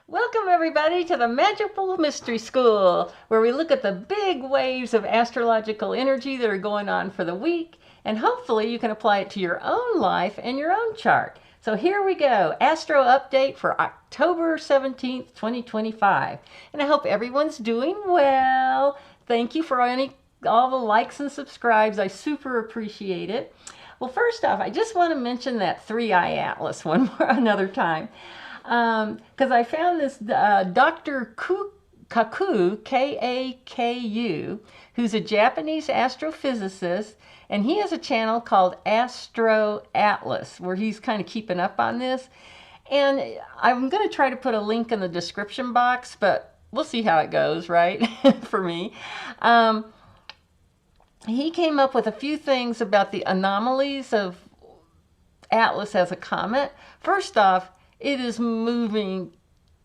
Welcome everybody to the Magical Mystery School, where we look at the big waves of astrological energy that are going on for the week, and hopefully you can apply it to your own life and your own chart. So here we go, Astro Update for October 17th, 2025. And I hope everyone's doing well. Thank you for all the likes and subscribes. I super appreciate it. Well, first off, I just want to mention that three-eye atlas another time. Because I found this Dr. Kaku, K-A-K-U, who's a Japanese astrophysicist, and he has a channel called Astro Atlas, where he's kind of keeping up on this. And I'm going to try to put a link in the description box, but we'll see how it goes, right, for me. He came up with a few things about the anomalies of Atlas as a comet. First off, it is moving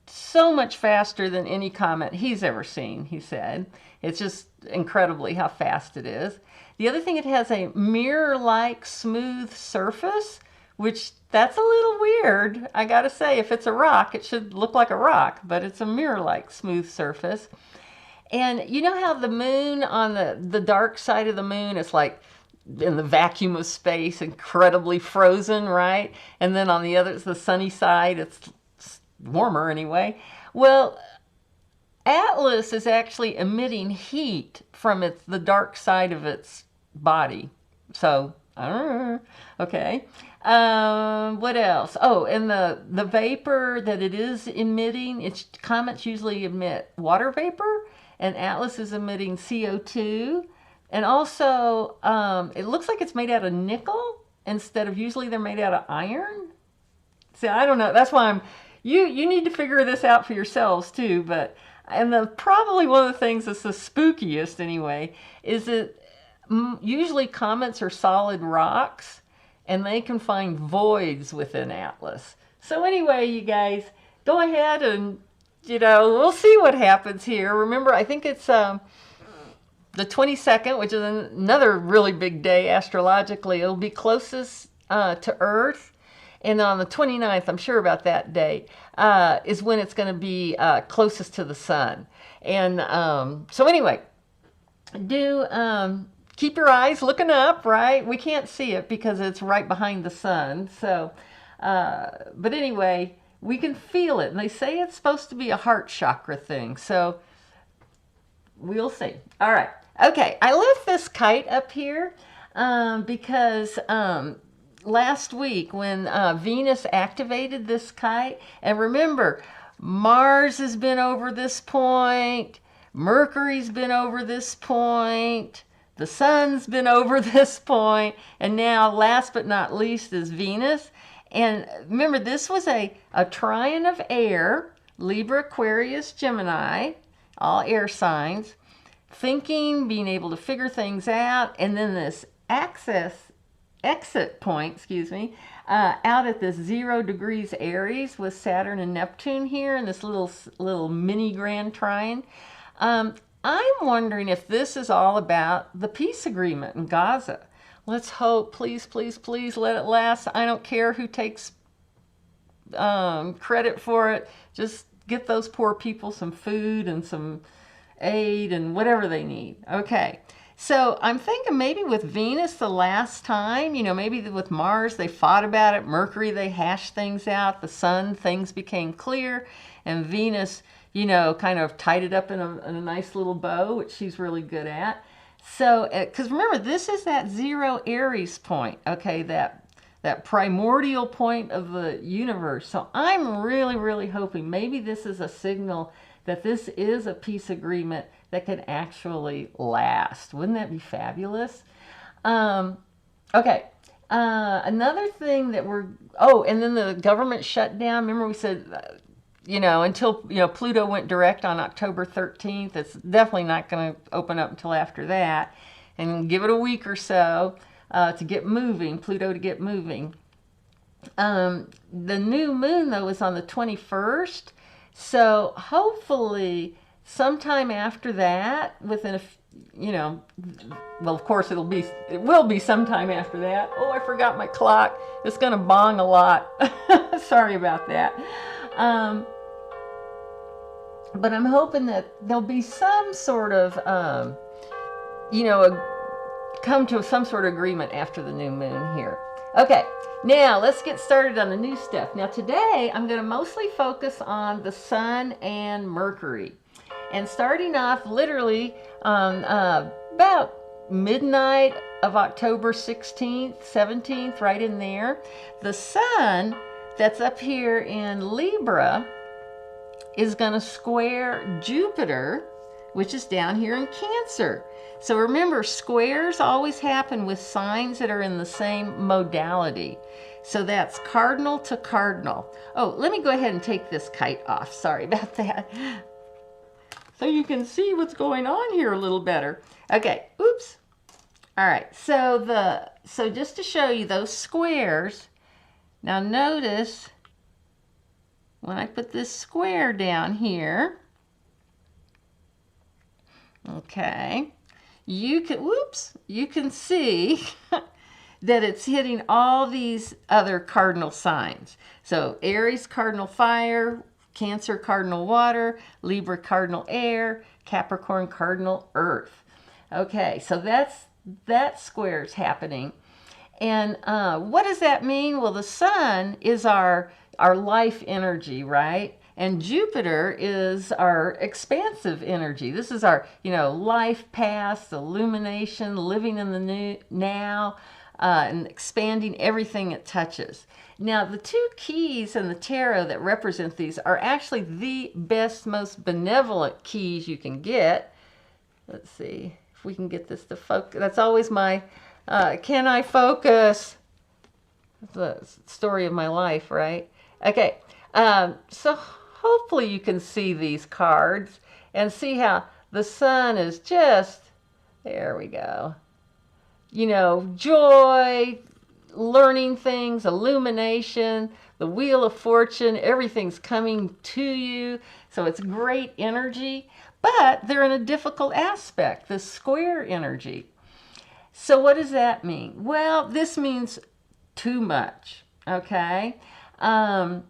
so much faster than any comet he's ever seen, he said. It's just incredibly how fast it is. The other thing, it has a mirror-like smooth surface, which that's a little weird. I gotta say, if it's a rock, it should look like a rock, but it's a mirror-like smooth surface. And you know how the moon, on the dark side of the moon, it's like in the vacuum of space, incredibly frozen, right? And then on the other, it's the sunny side, it's warmer anyway. Well, Atlas is actually emitting heat from the dark side of its body. So, okay. What else? Oh, and the vapor that it is emitting, comets usually emit water vapor, and Atlas is emitting CO2. And also, it looks like it's made out of nickel instead of, usually they're made out of iron. See, I don't know. That's why you need to figure this out for yourselves too. But, probably one of the things that's the spookiest anyway, is that usually comets are solid rocks and they can find voids within Atlas. So anyway, you guys, go ahead and, we'll see what happens here. Remember, I think it's, the 22nd, which is another really big day astrologically. It'll be closest to Earth. And on the 29th, I'm sure about that day, is when it's going to be closest to the sun. And so anyway, keep your eyes looking up, right? We can't see it because it's right behind the sun. So, but anyway, we can feel it. And they say it's supposed to be a heart chakra thing. So we'll see. All right. Okay, I left this kite up here because last week when Venus activated this kite, and remember, Mars has been over this point, Mercury's been over this point, the Sun's been over this point, and now last but not least is Venus. And remember, this was a trine of air, Libra, Aquarius, Gemini, all air signs. Thinking, being able to figure things out, and then this exit point, out at this 0 degrees Aries with Saturn and Neptune here in this little mini grand trine. I'm wondering if this is all about the peace agreement in Gaza. Let's hope, please, please, please let it last. I don't care who takes credit for it. Just get those poor people some food and some aid and whatever they need. Okay, so I'm thinking maybe with Venus the last time, maybe with Mars they fought about it, Mercury they hashed things out, the Sun things became clear, and Venus, kind of tied it up in a nice little bow, which she's really good at. So, because remember, this is that 0 Aries point, okay, that primordial point of the universe. So I'm really, really hoping maybe this is a signal that this is a peace agreement that can actually last. Wouldn't that be fabulous? Okay. Another thing that and then the government shutdown. Remember we said, until, Pluto went direct on October 13th, it's definitely not going to open up until after that. And give it a week or so to get moving, Pluto to get moving. The new moon, though, is on the 21st. So hopefully sometime after that, within well, of course it will be sometime after that. Oh, I forgot my clock. It's going to bong a lot. Sorry about that. But I'm hoping that there'll be some sort of, you know, come to some sort of agreement after the new moon here. Okay, now let's get started on the new stuff. Now today I'm going to mostly focus on the Sun and Mercury. And starting off literally on about midnight of October 16th, 17th, right in there, the Sun that's up here in Libra is going to square Jupiter, which is down here in Cancer. So remember, squares always happen with signs that are in the same modality. So that's cardinal to cardinal. Oh, let me go ahead and take this kite off. Sorry about that. So you can see what's going on here a little better. Okay, oops. All right, so just to show you those squares, now notice when I put this square down here, okay, you can see that it's hitting all these other cardinal signs. So Aries cardinal fire, Cancer cardinal water, Libra cardinal air, Capricorn cardinal earth. Okay, so that square's happening. And what does that mean? Well, the Sun is our life energy, right? And Jupiter is our expansive energy. This is our, life past, illumination, living in the now, and expanding everything it touches. Now, the two keys in the tarot that represent these are actually the best, most benevolent keys you can get. Let's see if we can get this to focus. That's always my, can I focus? The story of my life, right? Okay, so hopefully you can see these cards and see how the Sun is just, there we go, joy, learning things, illumination, the Wheel of Fortune, everything's coming to you. So it's great energy, but they're in a difficult aspect, the square energy. So what does that mean? Well, this means too much, okay? We're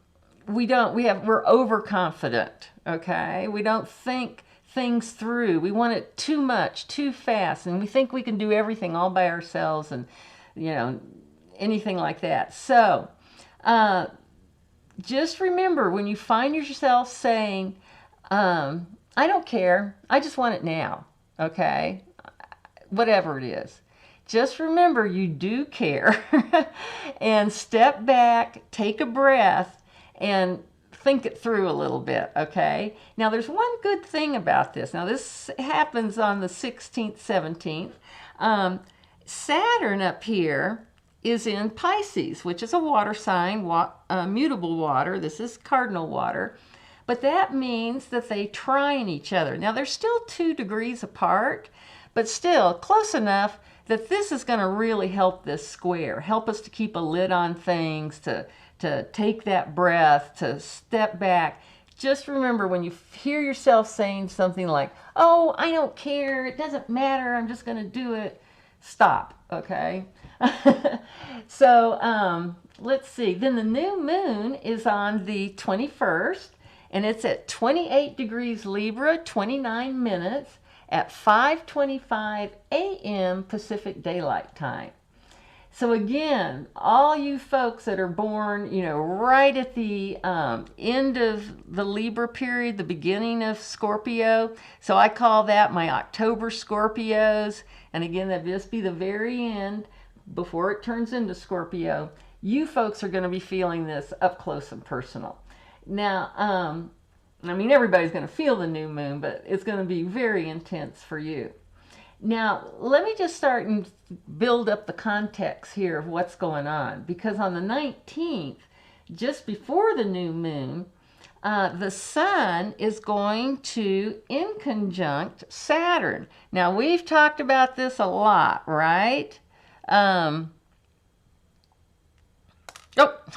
overconfident, okay? We don't think things through. We want it too much, too fast, and we think we can do everything all by ourselves and, anything like that. So, just remember when you find yourself saying, I don't care, I just want it now, okay? Whatever it is. Just remember you do care and step back, take a breath, and think it through a little bit, okay? Now, there's one good thing about this. Now, this happens on the 16th, 17th. Saturn up here is in Pisces, which is a water sign, mutable water. This is cardinal water. But that means that they trine each other. Now, they're still 2 degrees apart, but still close enough that this is going to really help this square, help us to keep a lid on things, to take that breath, to step back. Just remember when you hear yourself saying something like, oh, I don't care, it doesn't matter, I'm just going to do it, stop, okay? So let's see. Then the new moon is on the 21st, and it's at 28 degrees Libra, 29 minutes, at 5:25 a.m. Pacific Daylight Time. So again, all you folks that are born, right at the end of the Libra period, the beginning of Scorpio. So I call that my October Scorpios. And again, that'd just be the very end before it turns into Scorpio. You folks are going to be feeling this up close and personal. Now, everybody's going to feel the new moon, but it's going to be very intense for you. Now, let me just start and build up the context here of what's going on. Because on the 19th, just before the new moon, the Sun is going to inconjunct Saturn. Now, we've talked about this a lot, right?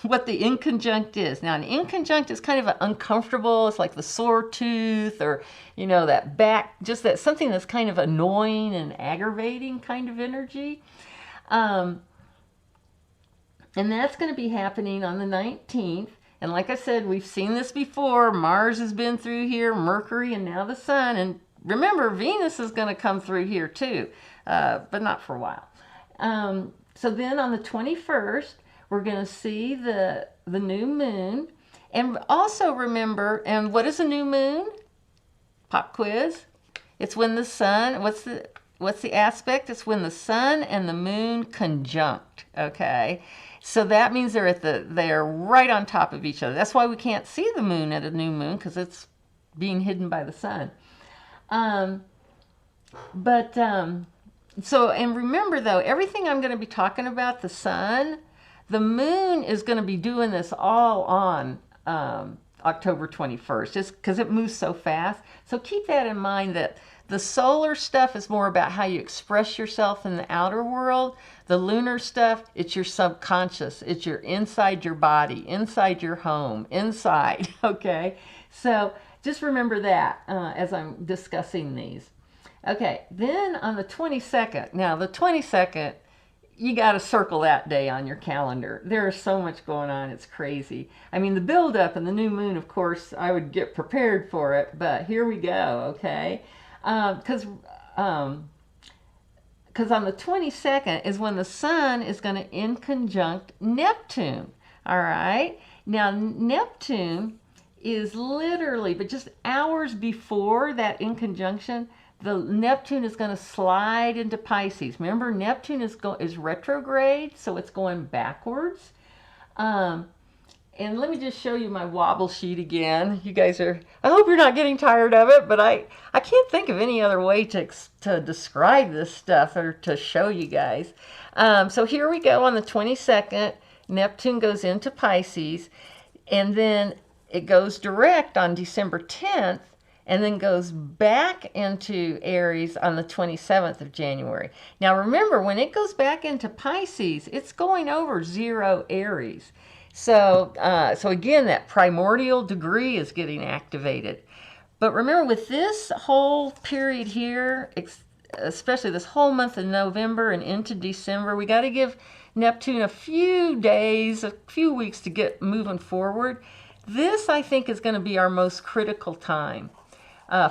What the inconjunct is. Now, an inconjunct is kind of uncomfortable. It's like the sore tooth or, that back, just that something that's kind of annoying and aggravating kind of energy. And that's going to be happening on the 19th. And like I said, we've seen this before. Mars has been through here, Mercury, and now the Sun. And remember, Venus is going to come through here too, but not for a while. So then on the 21st, we're going to see the new moon. And also remember, and what is a new moon? Pop quiz. It's when the sun, what's the aspect? It's when the sun and the moon conjunct, okay? So that means they're right on top of each other. That's why we can't see the moon at a new moon, because it's being hidden by the sun. So, and remember though, everything I'm going to be talking about, the sun, the moon is going to be doing this all on October 21st, just because it moves so fast. So keep that in mind, that the solar stuff is more about how you express yourself in the outer world. The lunar stuff, it's your subconscious. It's your inside your body, inside your home, inside, okay? So just remember that as I'm discussing these. Okay, then on the 22nd, now the 22nd, you got to circle that day on your calendar. There is so much going on, it's crazy. I mean, the build-up and the new moon, of course, I would get prepared for it, but here we go, okay? Because on the 22nd is when the sun is going to inconjunct Neptune, all right? Now, Neptune is literally, but just hours before that inconjunction, the Neptune is going to slide into Pisces. Remember, Neptune is retrograde, so it's going backwards. And let me just show you my wobble sheet again. You guys I hope you're not getting tired of it, but I can't think of any other way to describe this stuff or to show you guys. So here we go on the 22nd. Neptune goes into Pisces, and then it goes direct on December 10th, and then goes back into Aries on the 27th of January. Now remember, when it goes back into Pisces, it's going over 0 Aries. So again, that primordial degree is getting activated. But remember, with this whole period here, especially this whole month of November and into December, we got to give Neptune a few days, a few weeks to get moving forward. This, I think, is going to be our most critical time.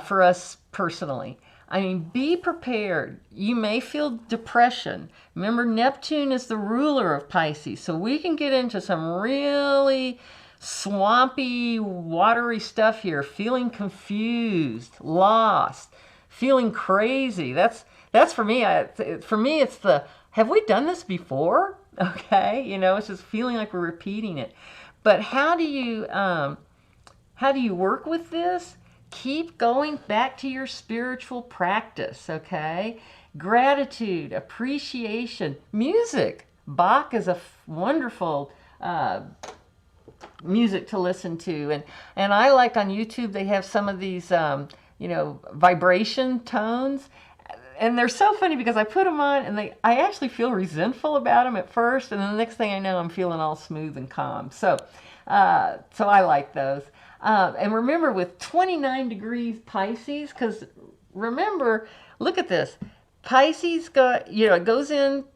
For us personally. I mean, be prepared. You may feel depression. Remember, Neptune is the ruler of Pisces, so we can get into some really swampy, watery stuff here, feeling confused, lost, feeling crazy. That's for me. For me, it's have we done this before? Okay, it's just feeling like we're repeating it. But how do you work with this? Keep going back to your spiritual practice, okay? Gratitude, appreciation, music. Bach is a wonderful music to listen to. And I like on YouTube, they have some of these, vibration tones. And they're so funny because I put them on and I actually feel resentful about them at first. And then the next thing I know, I'm feeling all smooth and calm. So I like those. And remember, with 29 degrees Pisces, because remember, look at this. Pisces it goes into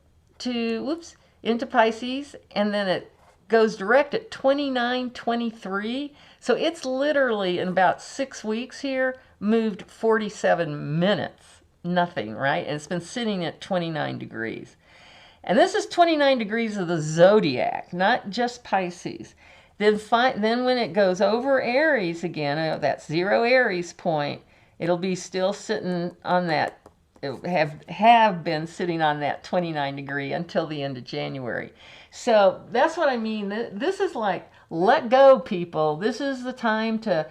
Pisces, and then it goes direct at 29:23. So it's literally in about 6 weeks here, moved 47 minutes. Nothing, right? And it's been sitting at 29 degrees. And this is 29 degrees of the zodiac, not just Pisces. Then when it goes over Aries again, that 0 Aries point, it'll be still sitting on that, have been sitting on that 29 degree until the end of January. So that's what I mean. This is like, let go, people. This is the time to,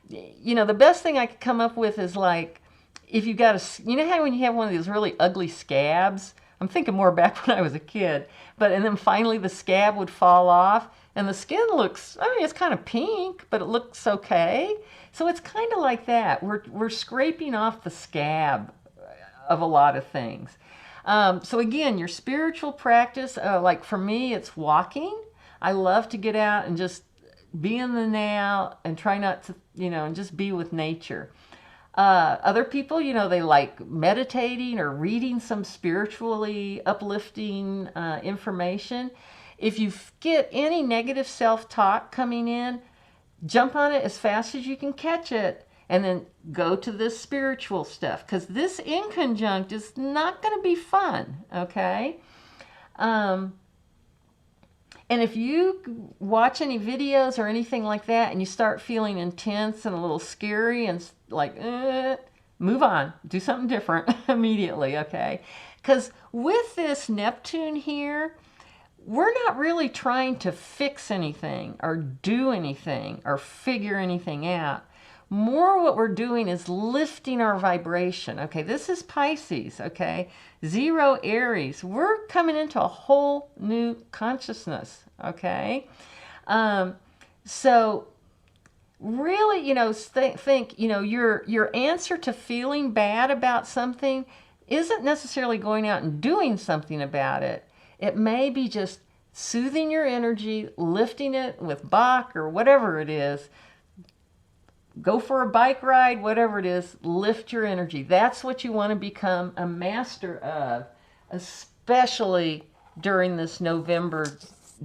the best thing I could come up with is like, if you've got how when you have one of these really ugly scabs, I'm thinking more back when I was a kid, and then finally the scab would fall off. And the skin looks, it's kind of pink, but it looks okay. So it's kind of like that. We're scraping off the scab of a lot of things. So again, your spiritual practice, like for me, it's walking. I love to get out and just be in the now and try not to, and just be with nature. Other people, they like meditating or reading some spiritually uplifting information. if you get any negative self-talk coming in, jump on it as fast as you can catch it, and then go to this spiritual stuff, because this inconjunct is not going to be fun, okay? And if you watch any videos or anything like that and you start feeling intense and a little scary and like, move on. Do something different immediately, okay? Because with this Neptune here, we're not really trying to fix anything or do anything or figure anything out. More what we're doing is lifting our vibration. Okay, this is Pisces, okay? 0 Aries. We're coming into a whole new consciousness, okay? So really, you know, think, you know, your answer to feeling bad about something isn't necessarily going out and doing something about it. It may be just soothing your energy, lifting it with Bach or whatever it is. Go for a bike ride, whatever it is, lift your energy. That's what you want to become a master of, especially during this November,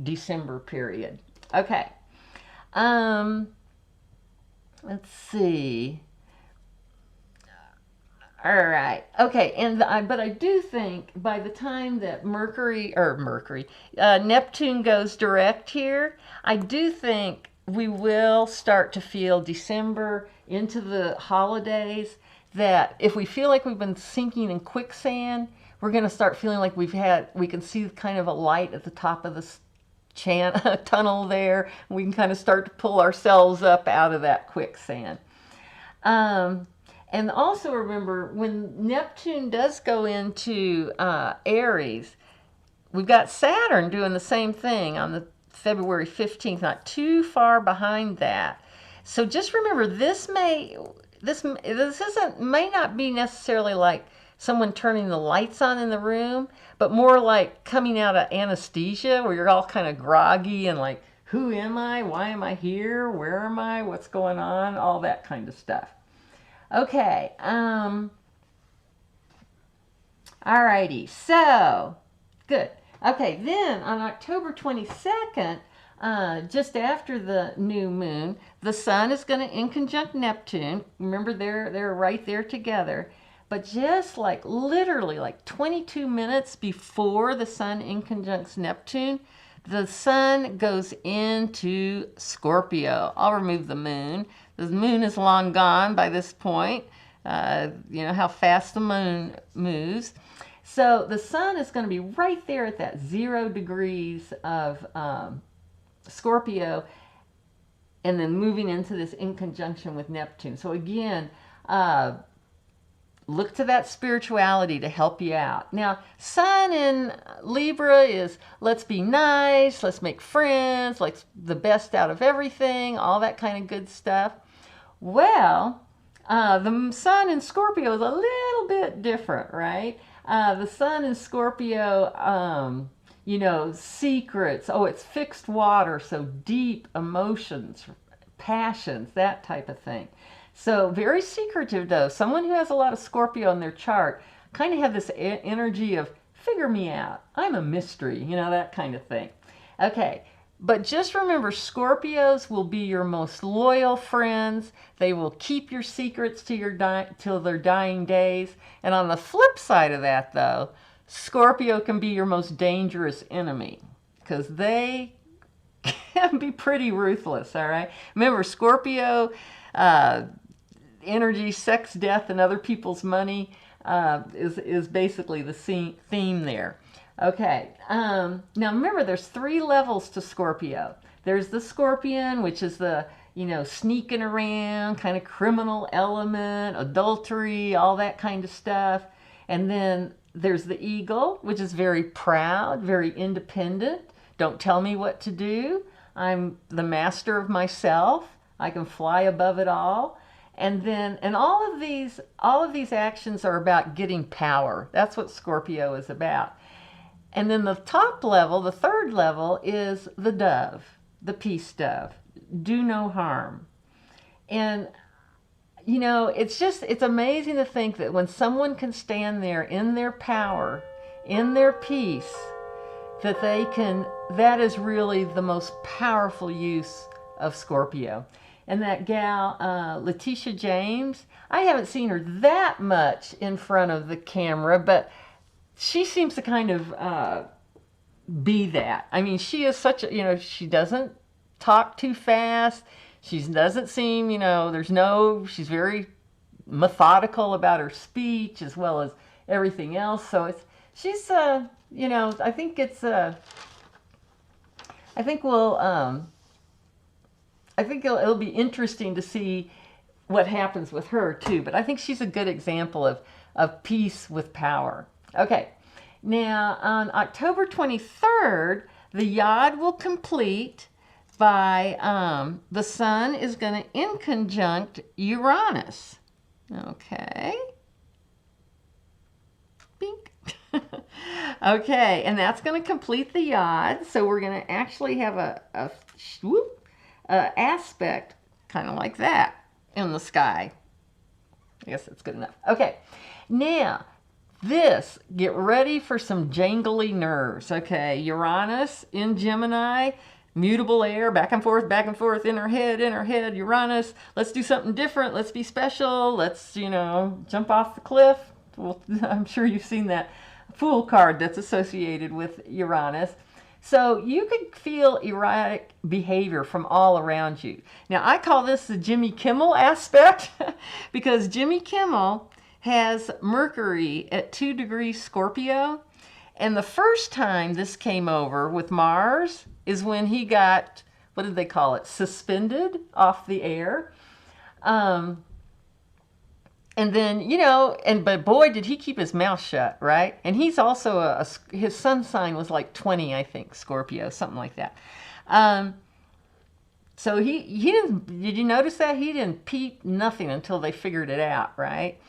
December period. Okay. Let's see. All right. Okay. And but I do think by the time that Neptune goes direct here, I do think we will start to feel December into the holidays that if we feel like we've been sinking in quicksand, we're going to start feeling like we can see kind of a light at the top of this tunnel there. We can kind of start to pull ourselves up out of that quicksand. And also remember, when Neptune does go into Aries, we've got Saturn doing the same thing on the February 15th, not too far behind that. So just remember, this may not be necessarily like someone turning the lights on in the room, but more like coming out of anesthesia where you're all kind of groggy and like, who am I? Why am I here? Where am I? What's going on? All that kind of stuff. Okay. Alrighty. So, good. Okay, then on October 22nd, just after the new moon, the sun is going to inconjunct Neptune. Remember, they're right there together. But just like literally like 22 minutes before the sun inconjuncts Neptune, the sun goes into Scorpio. I'll remove the moon. The moon is long gone by this point. You know how fast the moon moves. So the sun is going to be right there at that 0 degrees of Scorpio, and then moving into this in conjunction with Neptune. So again, look to that spirituality to help you out. Now, sun in Libra is let's be nice, let's make friends, like the best out of everything, all that kind of good stuff. Well, the sun in Scorpio is a little bit different, right? The sun in Scorpio, you know, secrets. Oh, it's fixed water, so deep emotions, passions, that type of thing. So very secretive, though. Someone who has a lot of Scorpio in their chart kind of have this energy of figure me out. I'm a mystery, you know, that kind of thing. Okay. But just remember, Scorpios will be your most loyal friends. They will keep your secrets to till their dying days. And on the flip side of that, though, Scorpio can be your most dangerous enemy because they can be pretty ruthless, all right? Remember, Scorpio, energy, sex, death, and other people's money is basically the theme there. Okay, now remember there's 3 levels to Scorpio. There's the Scorpion, which is the, you know, sneaking around, kind of criminal element, adultery, all that kind of stuff. And then there's the Eagle, which is very proud, very independent. Don't tell me what to do. I'm the master of myself. I can fly above it all. And all of these actions are about getting power. That's what Scorpio is about. And then the top level, the 3rd level, is the dove, the peace dove. Do no harm. And, you know, it's amazing to think that when someone can stand there in their power, in their peace, that they can, that is really the most powerful use of Scorpio. And that gal, Letitia James, I haven't seen her that much in front of the camera, but she seems to kind of be that. I mean, she is such a, you know, she doesn't talk too fast. She doesn't seem, you know, she's very methodical about her speech as well as everything else. So she's, you know, I think it'll be interesting to see what happens with her too. But I think she's a good example of peace with power. Okay, now on October 23rd, the Yod will complete by the Sun is going to inconjunct Uranus. Okay. Bink. Okay, and that's going to complete the Yod. So we're going to actually have a aspect kind of like that in the sky. I guess that's good enough. Okay, now get ready for some jangly nerves. Okay, Uranus in Gemini, mutable air, back and forth, in her head, Uranus. Let's do something different. Let's be special. Let's, you know, jump off the cliff. Well, I'm sure you've seen that Fool card that's associated with Uranus. So you could feel erratic behavior from all around you. Now, I call this the Jimmy Kemmel aspect because Jimmy Kemmel has Mercury at 2 degrees Scorpio. And the first time this came over with Mars is when he got, what did they call it, suspended off the air. And then, you know, but boy, did he keep his mouth shut, right? And he's also his sun sign was like 20, I think, Scorpio, something like that. So he didn't, did you notice that? He didn't peep nothing until they figured it out, right?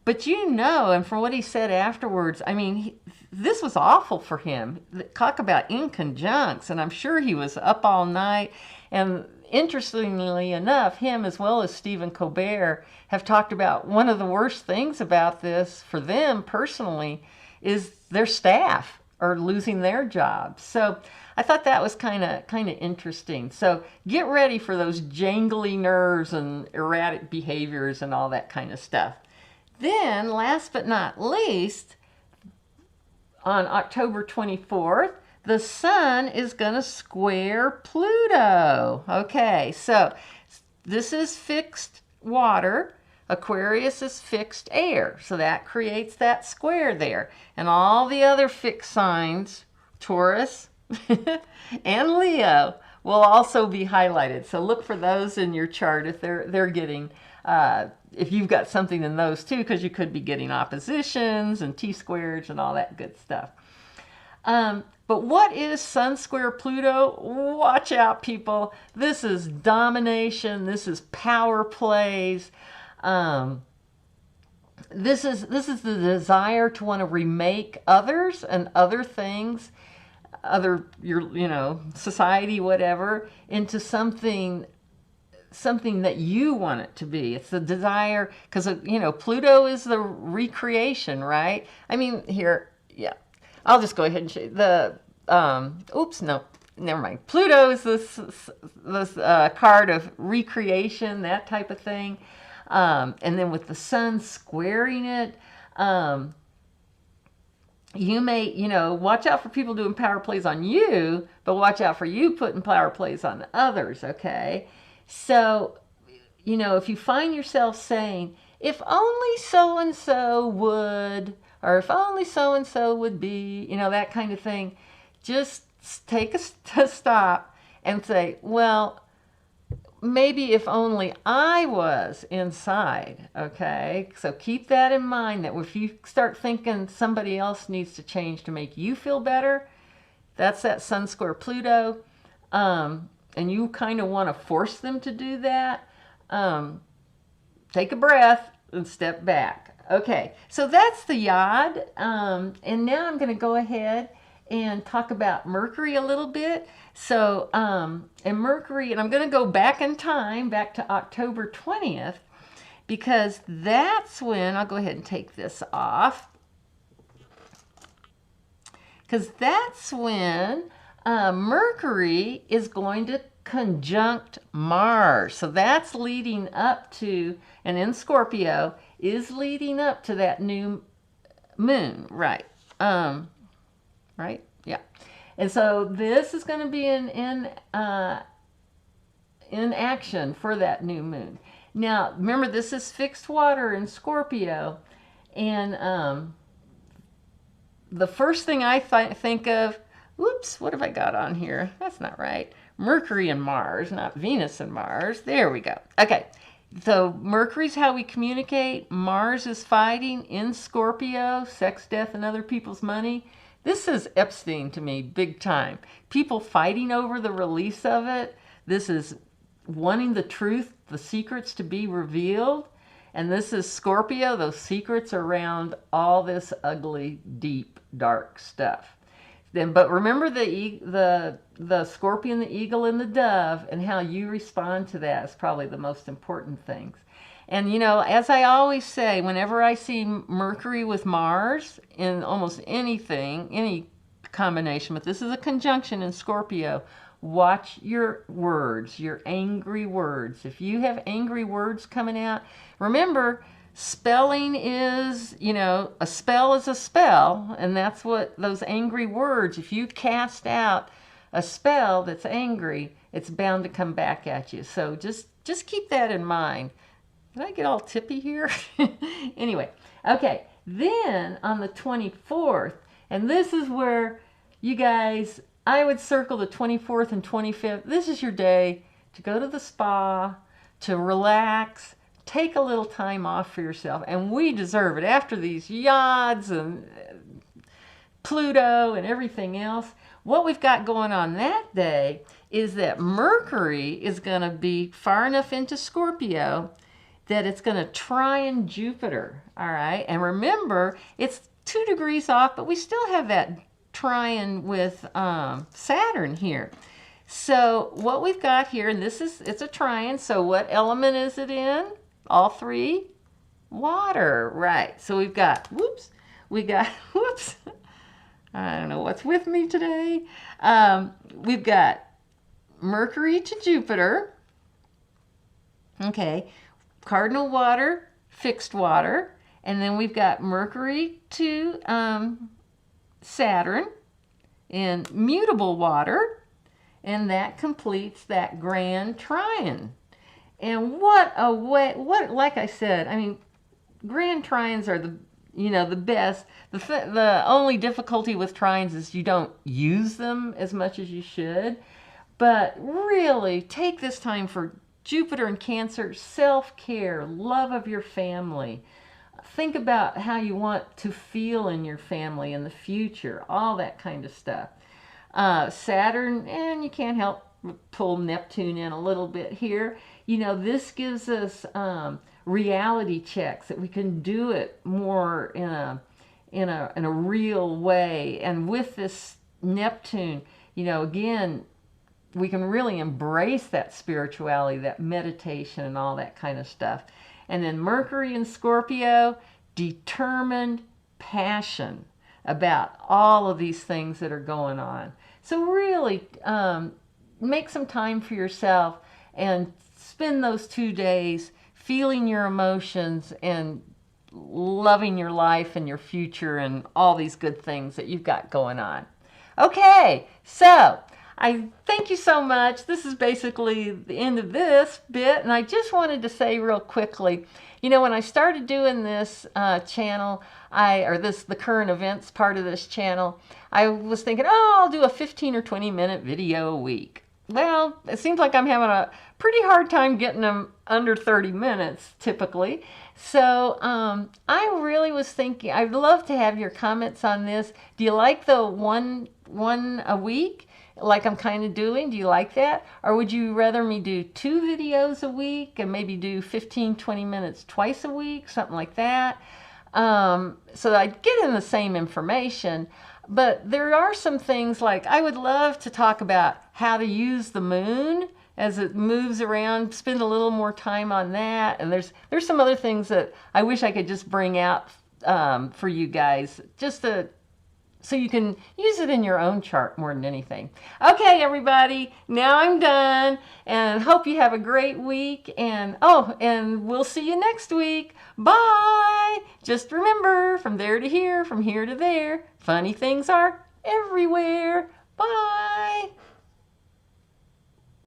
But you know, and from what he said afterwards, I mean, this was awful for him. Talk about inconjuncts, and I'm sure he was up all night. And interestingly enough, him as well as Stephen Colbert have talked about one of the worst things about this for them personally is their staff are losing their jobs. So I thought that was kind of interesting. So get ready for those jangly nerves and erratic behaviors and all that kind of stuff. Then, last but not least, on October 24th, the Sun is going to square Pluto. Okay, so this is fixed water. Aquarius is fixed air. So that creates that square there. And all the other fixed signs, Taurus and Leo, will also be highlighted. So look for those in your chart if they're getting... if you've got something in those too, because you could be getting oppositions and T-squareds and all that good stuff. But what is Sun square Pluto? Watch out, people. This is domination. This is power plays. This is the desire to want to remake others and other things, society, whatever, into something that you want it to be. It's the desire, because, Pluto is the recreation, right? I mean, here, yeah. I'll just go ahead and show you the, never mind. Pluto is this card of recreation, that type of thing. And then with the Sun squaring it, you may, watch out for people doing power plays on you, but watch out for you putting power plays on others, okay? So, if you find yourself saying, if only so-and-so would, or if only so-and-so would be, that kind of thing, just take a stop and say, well, maybe if only I was inside, okay? So keep that in mind, that if you start thinking somebody else needs to change to make you feel better, that's that Sun square Pluto, and you kind of want to force them to do that, take a breath and step back. Okay, so that's the Yod, and now I'm going to go ahead and talk about Mercury a little bit. So, and Mercury, and I'm going to go back in time, back to October 20th, because that's when, I'll go ahead and take this off, because that's when Mercury is going to conjunct Mars. So that's leading up to, and in Scorpio, is leading up to that new moon, right? Right? Yeah. And so this is going to be in action for that new moon. Now, remember, this is fixed water in Scorpio, and the first thing I think of, whoops, what have I got on here? That's not right. Mercury and Mars, not Venus and Mars. There we go. Okay, so Mercury's how we communicate. Mars is fighting in Scorpio, sex, death, and other people's money. This is Epstein to me, big time. People fighting over the release of it. This is wanting the truth, the secrets to be revealed. And this is Scorpio, those secrets around all this ugly, deep, dark stuff. Then, but remember the scorpion, the eagle, and the dove, and how you respond to that is probably the most important things. And you know, as I always say, whenever I see Mercury with Mars in almost anything, any combination, but this is a conjunction in Scorpio, watch your words, your angry words. If you have angry words coming out, remember, spelling is, you know, a spell is a spell, and that's what those angry words, if you cast out a spell that's angry, it's bound to come back at you. So just keep that in mind. Did I get all tippy here? Anyway, okay, then on the 24th, and this is where you guys, I would circle the 24th and 25th. This is your day to go to the spa, to relax, take a little time off for yourself, and we deserve it. After these yods and Pluto and everything else, what we've got going on that day is that Mercury is going to be far enough into Scorpio that it's going to trine Jupiter, all right? And remember, it's 2 degrees off, but we still have that trine with Saturn here. So what we've got here, and it's a trine, so what element is it in? All 3? Water, right. So we've got, whoops, I don't know what's with me today. We've got Mercury to Jupiter, okay, cardinal water, fixed water, and then we've got Mercury to Saturn in mutable water, and that completes that grand trine. And what a way, like I said, I mean, grand trines are the best. The only difficulty with trines is you don't use them as much as you should. But really, take this time for Jupiter and Cancer, self-care, love of your family. Think about how you want to feel in your family in the future, all that kind of stuff. Saturn, and you can't help pull Neptune in a little bit here. You know, this gives us reality checks that we can do it more in a real way. And with this Neptune, you know, again, we can really embrace that spirituality, that meditation, and all that kind of stuff. And then Mercury in Scorpio, determined passion about all of these things that are going on. So really make some time for yourself and spend those 2 days feeling your emotions and loving your life and your future and all these good things that you've got going on. Okay, so I thank you so much. This is basically the end of this bit, and I just wanted to say real quickly, you know, when I started doing this channel, the current events part of this channel, I was thinking, oh, I'll do a 15 or 20 minute video a week. Well, it seems like I'm having a pretty hard time getting them under 30 minutes typically. So I really was thinking, I'd love to have your comments on this. Do you like the one a week, like I'm kind of doing? Do you like that? Or would you rather me do 2 videos a week and maybe do 15, 20 minutes twice a week, something like that? So that I'd get in the same information. But there are some things, like I would love to talk about how to use the moon as it moves around, spend a little more time on that. And there's some other things that I wish I could just bring out for you guys, just to so you can use it in your own chart more than anything. Okay, everybody, now I'm done, and hope you have a great week. And and we'll see you next week. Bye. Just remember, from there to here, from here to there, funny things are everywhere.